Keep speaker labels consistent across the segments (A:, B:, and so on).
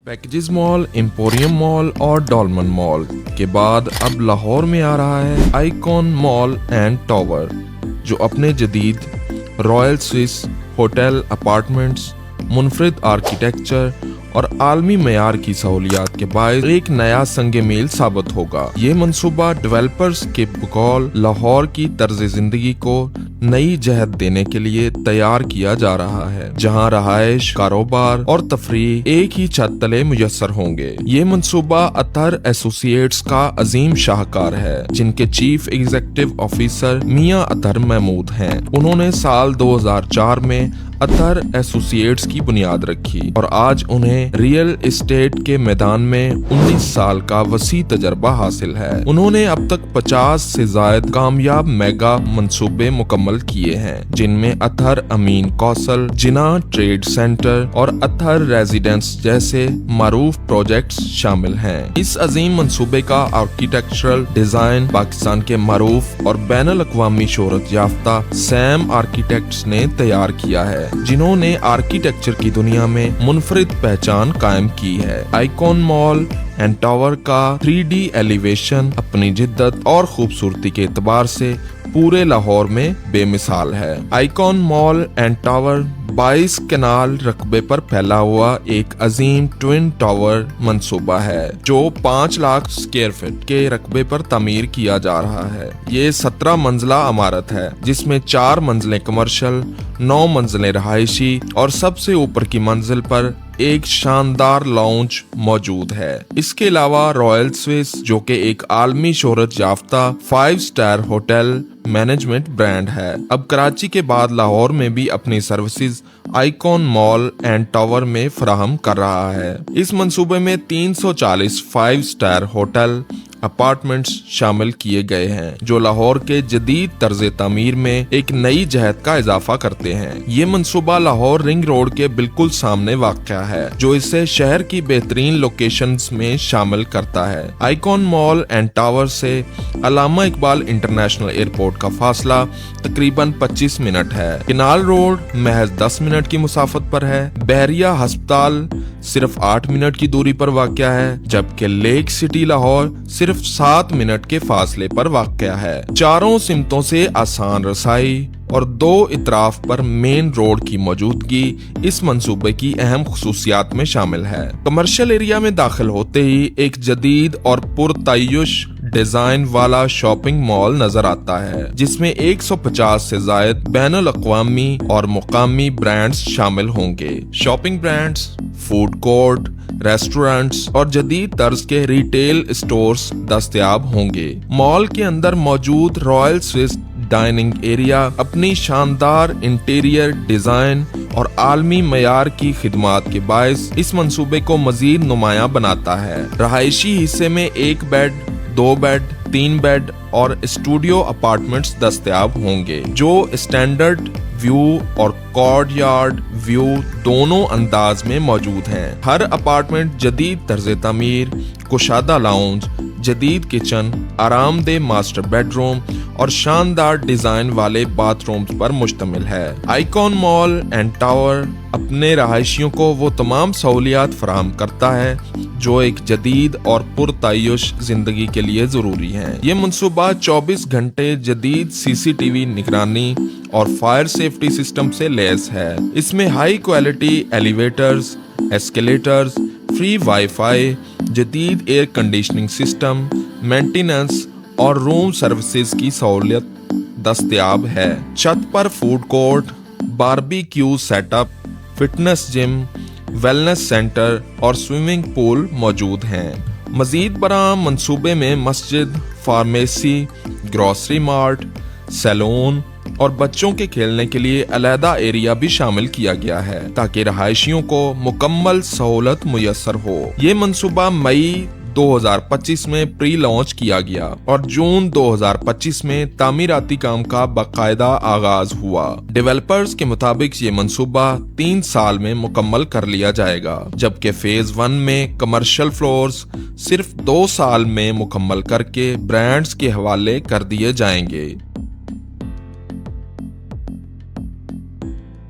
A: Packages mall, emporium mall और डॉलमन mall के बाद अब लाहौर में आ रहा है आइकॉन मॉल एंड टावर, जो अपने जदीद रॉयल स्विस होटल, अपार्टमेंट्स, मुनफरिद आर्किटेक्चर और आलमी मयार की सहूलियात के बायस एक नया संगे मील साबित होगा। ये मंसूबा डेवलपर्स के बकौल लाहौर की तर्ज जिंदगी को नई जहत देने के लिए तैयार किया जा रहा है, जहां रहायश, कारोबार और तफरीह एक ही छत तले मुयस्सर होंगे। ये मंसूबा अतहर एसोसिएट्स का अजीम शाहकार है, जिनके चीफ एग्जीक्यूटिव ऑफिसर मियां अतहर महमूद हैं। उन्होंने साल 2004 में अतहर एसोसिएट्स की बुनियाद रखी और आज उन्हें रियल एस्टेट के मैदान में 19 साल का वसी तजर्बा हासिल है। उन्होंने अब तक 50 से ज्यादा कामयाब मेगा मंसूबे मुकम्मल किए हैं, जिनमें अतहर अमीन कौसल, जिना ट्रेड सेंटर और अतहर रेजिडेंस जैसे मारूफ प्रोजेक्ट्स शामिल हैं। इस अजीम मंसूबे का आर्किटेक्चरल डिजाइन पाकिस्तान के मारूफ और बैनुल अक़वामी शोहरत याफ्ता सैम आर्किटेक्ट्स ने तैयार किया है, जिन्होंने आर्किटेक्चर की दुनिया में मुनफरिद पहचान कायम की है। आइकॉन मॉल एंड टावर का 3D एलिवेशन अपनी जिद्दत और खूबसूरती के एतबार से पूरे लाहौर में बेमिसाल है। आइकॉन मॉल एंड टावर 22 कनाल रकबे पर फैला हुआ एक अजीम ट्विन टावर मंसूबा है, जो 5 लाख स्क्वायर फीट के रकबे पर तामीर किया जा रहा है। ये 17 मंजिला इमारत है, जिसमें 4 मंजिलें कमर्शियल, 9 मंजिलें रहायशी और सबसे ऊपर की मंजिल पर एक शानदार लाउंज मौजूद है। इसके अलावा रॉयल स्विस, जो कि एक आलमी शोहरत याफ्ता 5 स्टार होटल मैनेजमेंट ब्रांड है, अब कराची के बाद लाहौर में भी अपनी services icon mall and tower में फराहम कर रहा है। इस मंसूबे में 340 5 स्टार होटल अपार्टमेंट्स शामिल किए गए हैं, जो लाहौर के जदीद तर्ज तामीर में एक नई जहत का इजाफा करते हैं। ये मंसूबा लाहौर रिंग रोड के बिल्कुल सामने वाक़या है, जो इसे शहर की बेहतरीन लोकेशंस में शामिल करता है। आइकॉन मॉल एंड टावर से अल्लामा इकबाल इंटरनेशनल एयरपोर्ट का फासला तकरीबन 25 मिनट है। किनाल रोड महज 10 मिनट की मुसाफत पर है। बहरिया अस्पताल सिर्फ 8 मिनट की दूरी पर वाक़या है, जबकि लेक सिटी लाहौर सिर्फ 7 मिनट के फासले पर वाक़या है। चारों सिमतों से आसान रसाई और 2 इतराफ पर मेन रोड की मौजूदगी इस मंसूबे की अहम खुसूसियात में शामिल है। कमर्शियल एरिया में दाखिल होते ही एक जदीद और पुरतय्युश डिजाइन वाला शॉपिंग मॉल नजर आता है, जिसमें 150 से ज्यादा बैनुल अक़वामी और मुकामी ब्रांड्स शामिल होंगे। Shopping brands, food court, restaurants और जदीद तर्ज के रिटेल स्टोर्स दस्तयाब होंगे। मॉल के अंदर मौजूद रॉयल स्विस डाइनिंग एरिया अपनी शानदार इंटीरियर डिजाइन और आलमी मयार की खिदमात के बायस इस मंसूबे को मजीद नुमायां बनाता है। रहायशी हिस्से में 1 बेड, 2 बेड, 3 बेड और स्टूडियो अपार्टमेंट्स दस्तयाब होंगे, जो स्टैंडर्ड व्यू और कॉर्डयार्ड व्यू दोनों अंदाज में मौजूद हैं। हर अपार्टमेंट जदीद तर्ज तामीर, कुशादा लाउंज, जदीद किचन, आरामदेह मास्टर बेडरूम और शानदार डिजाइन वाले बाथरूम्स पर मुश्तमिल है। आइकॉन मॉल एंड टावर अपने रहायशियों को वो तमाम सहूलियात फराहम करता है जो एक जदीद और पुरतय्युश जिंदगी के लिए जरूरी हैं। ये मंसूबा 24 घंटे जदीद CCTV निगरानी और फायर सेफ्टी सिस्टम से लैस है। इसमें high quality elevators, escalators, free wifi, जदीद एयर कंडीशनिंग सिस्टम, मेंटेनेंस और रूम सर्विसेज की सहूलियत दस्तयाब है। छत पर food court, barbecue setup, fitness gym, wellness centre और स्विमिंग पूल मौजूद हैं। मजीद बराह मंसूबे में मस्जिद, फार्मेसी, ग्रोसरी मार्ट, सैलून और बच्चों के खेलने के लिए अलहदा एरिया भी शामिल किया गया है, ताकि रहायशियों को मुकम्मल सहूलत मुयस्सर हो। ये मंसूबा मई 2025 में प्री लॉन्च किया गया और जून 2025 में तामीराती काम का बाकायदा आगाज हुआ। डेवलपर्स के मुताबिक ये मंसूबा 3 साल में मुकम्मल कर लिया जाएगा, जबकि फेज 1 में कमर्शियल फ्लोर्स सिर्फ 2 साल में मुकम्मल करके ब्रांड्स के हवाले कर दिए जाएंगे।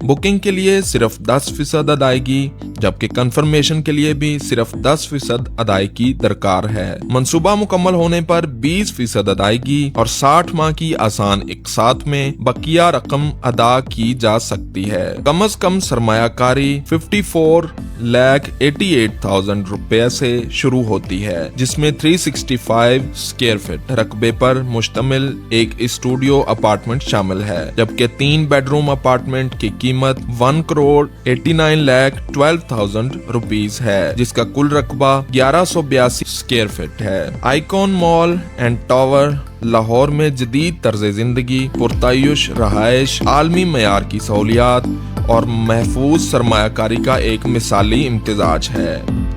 A: बुकिंग के लिए सिर्फ 10% अदायगी जबकि कंफर्मेशन के लिए भी सिर्फ 10% अदायगी दरकार है। मंसूबा मुकम्मल होने पर 20% अदायगी और 60 माह की आसान इकसात में बकिया रकम अदा की जा सकती है। कम अज कम सरमायाकारी 54,88,000 रुपए से शुरू होती है, जिसमें 365 स्क्वायर फीट रकबे पर मुश्तमिल एक स्टूडियो अपार्टमेंट शामिल है, जबकि 3 बेडरूम अपार्टमेंट की कीमत 1,89,12,000 रुपीस है, जिसका कुल रकबा 1182 स्क्वायर फीट है। Icon mall and tower Lahore में जदीद तर्ज जिंदगी, पुरतायुश रहायश, आलमी मयार की सहूलियात और महफूज सरमायाकारी का एक मिसाली इम्तिजाज है।